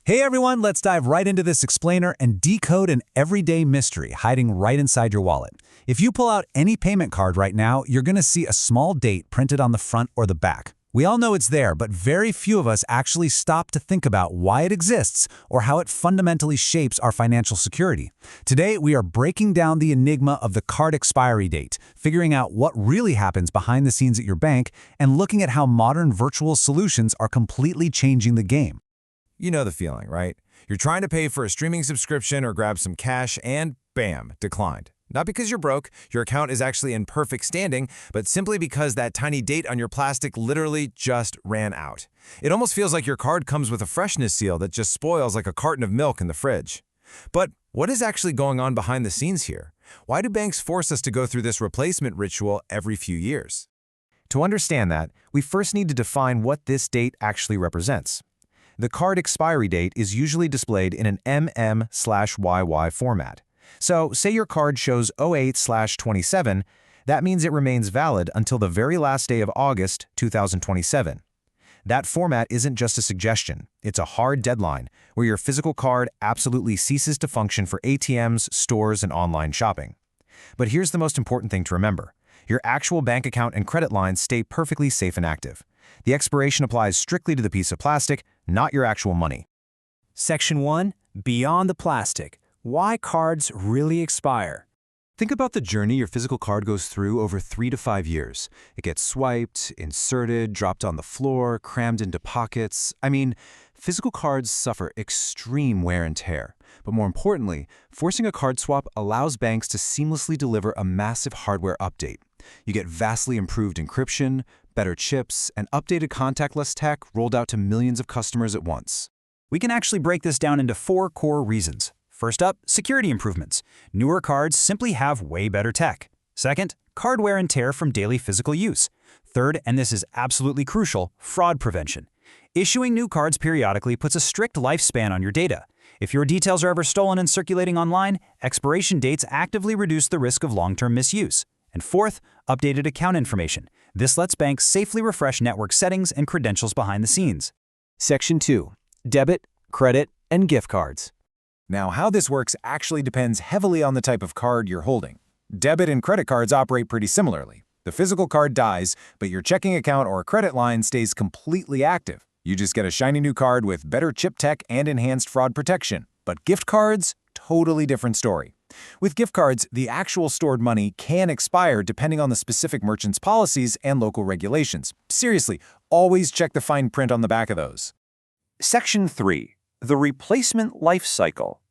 Hey everyone, let's dive right into this explainer and decode an everyday mystery hiding right inside your wallet. If you pull out any payment card right now, you're going to see a small date printed on the front or the back. We all know it's there, but very few of us actually stop to think about why it exists or how it fundamentally shapes our financial security. Today, we are breaking down the enigma of the card expiry date, figuring out what really happens behind the scenes at your bank, and looking at how modern virtual solutions are completely changing the game. You know the feeling, right? You're trying to pay for a streaming subscription or grab some cash and bam, declined. Not because you're broke, your account is actually in perfect standing, but simply because that tiny date on your plastic literally just ran out. It almost feels like your card comes with a freshness seal that just spoils like a carton of milk in the fridge. But what is actually going on behind the scenes here? Why do banks force us to go through this replacement ritual every few years? To understand that, we first need to define what this date actually represents. The card expiry date is usually displayed in an MM/YY format. So, say your card shows 08/27, that means it remains valid until the very last day of August 2027. That format isn't just a suggestion, it's a hard deadline where your physical card absolutely ceases to function for ATMs, stores, and online shopping. But here's the most important thing to remember. Your actual bank account and credit lines stay perfectly safe and active. The expiration applies strictly to the piece of plastic, not your actual money. Section 1. Beyond the plastic. Why cards really expire. Think about the journey your physical card goes through over 3 to 5 years. It gets swiped, inserted, dropped on the floor, crammed into pockets. Physical cards suffer extreme wear and tear. But more importantly, forcing a card swap allows banks to seamlessly deliver a massive hardware update. You get vastly improved encryption, better chips, and updated contactless tech rolled out to millions of customers at once. We can actually break this down into 4 core reasons. First up, security improvements. Newer cards simply have way better tech. Second, card wear and tear from daily physical use. Third, and this is absolutely crucial, fraud prevention. Issuing new cards periodically puts a strict lifespan on your data. If your details are ever stolen and circulating online, expiration dates actively reduce the risk of long-term misuse. And fourth, updated account information. This lets banks safely refresh network settings and credentials behind the scenes. Section 2. Debit, credit, and gift cards. Now, how this works actually depends heavily on the type of card you're holding. Debit and credit cards operate pretty similarly. The physical card dies, but your checking account or credit line stays completely active. You just get a shiny new card with better chip tech and enhanced fraud protection. But gift cards? Totally different story. With gift cards, the actual stored money can expire depending on the specific merchant's policies and local regulations. Seriously, always check the fine print on the back of those. Section 3. The replacement life cycle.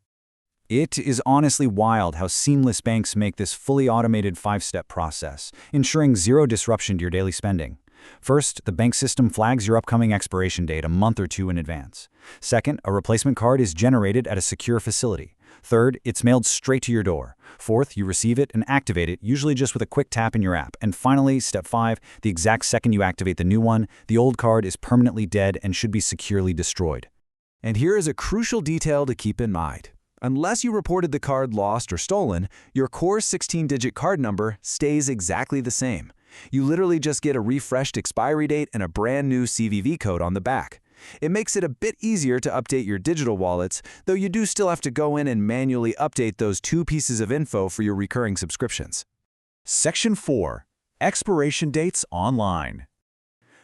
It is honestly wild how seamless banks make this fully automated 5-step process, ensuring zero disruption to your daily spending. First, the bank system flags your upcoming expiration date a month or 2 in advance. Second, a replacement card is generated at a secure facility. Third, it's mailed straight to your door. Fourth, you receive it and activate it, usually just with a quick tap in your app. And finally, step 5, the exact second you activate the new one, the old card is permanently dead and should be securely destroyed. And here is a crucial detail to keep in mind. Unless you reported the card lost or stolen, your core 16-digit card number stays exactly the same. You literally just get a refreshed expiry date and a brand new CVV code on the back. It makes it a bit easier to update your digital wallets, though you do still have to go in and manually update those 2 pieces of info for your recurring subscriptions. Section 4. Expiration dates online.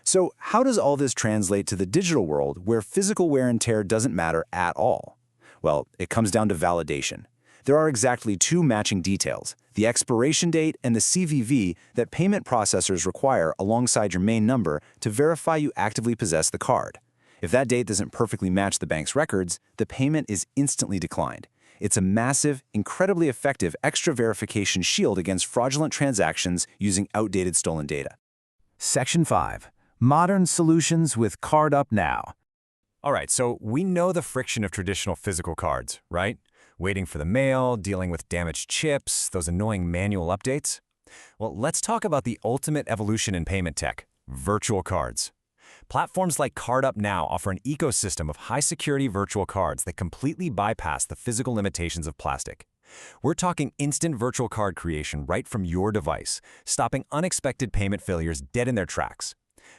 So, how does all this translate to the digital world where physical wear and tear doesn't matter at all? Well, it comes down to validation. There are exactly 2 matching details, the expiration date and the CVV that payment processors require alongside your main number to verify you actively possess the card. If that date doesn't perfectly match the bank's records, the payment is instantly declined. It's a massive, incredibly effective extra verification shield against fraudulent transactions using outdated stolen data. Section 5. Modern solutions with CardUpNow. All right, so we know the friction of traditional physical cards, right? Waiting for the mail, dealing with damaged chips, those annoying manual updates. Well, let's talk about the ultimate evolution in payment tech, virtual cards. Platforms like CardUpNow offer an ecosystem of high-security virtual cards that completely bypass the physical limitations of plastic. We're talking instant virtual card creation right from your device, stopping unexpected payment failures dead in their tracks.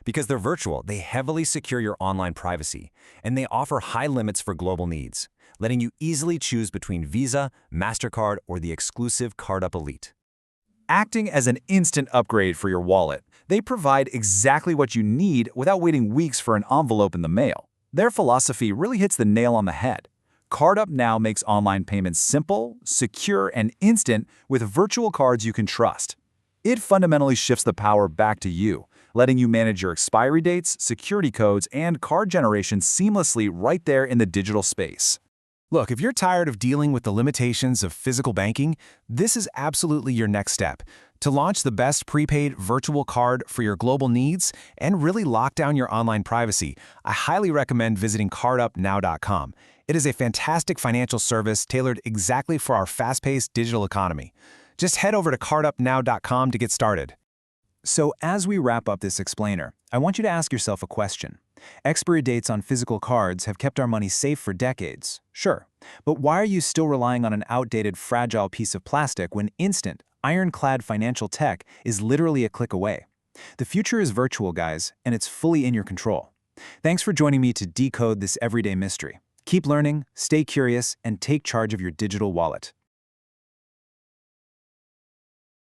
Because they're virtual, they heavily secure your online privacy, and they offer high limits for global needs, letting you easily choose between Visa, MasterCard, or the exclusive CardUp Elite. Acting as an instant upgrade for your wallet, they provide exactly what you need without waiting weeks for an envelope in the mail. Their philosophy really hits the nail on the head. CardUpNow makes online payments simple, secure, and instant with virtual cards you can trust. It fundamentally shifts the power back to you, letting you manage your expiry dates, security codes, and card generation seamlessly right there in the digital space. Look, if you're tired of dealing with the limitations of physical banking, this is absolutely your next step. To launch the best prepaid virtual card for your global needs and really lock down your online privacy, I highly recommend visiting CardUpNow.com. It is a fantastic financial service tailored exactly for our fast-paced digital economy. Just head over to CardUpNow.com to get started. So as we wrap up this explainer, I want you to ask yourself a question. Expiry dates on physical cards have kept our money safe for decades, sure. But why are you still relying on an outdated, fragile piece of plastic when instant, ironclad financial tech is literally a click away? The future is virtual, guys, and it's fully in your control. Thanks for joining me to decode this everyday mystery. Keep learning, stay curious, and take charge of your digital wallet.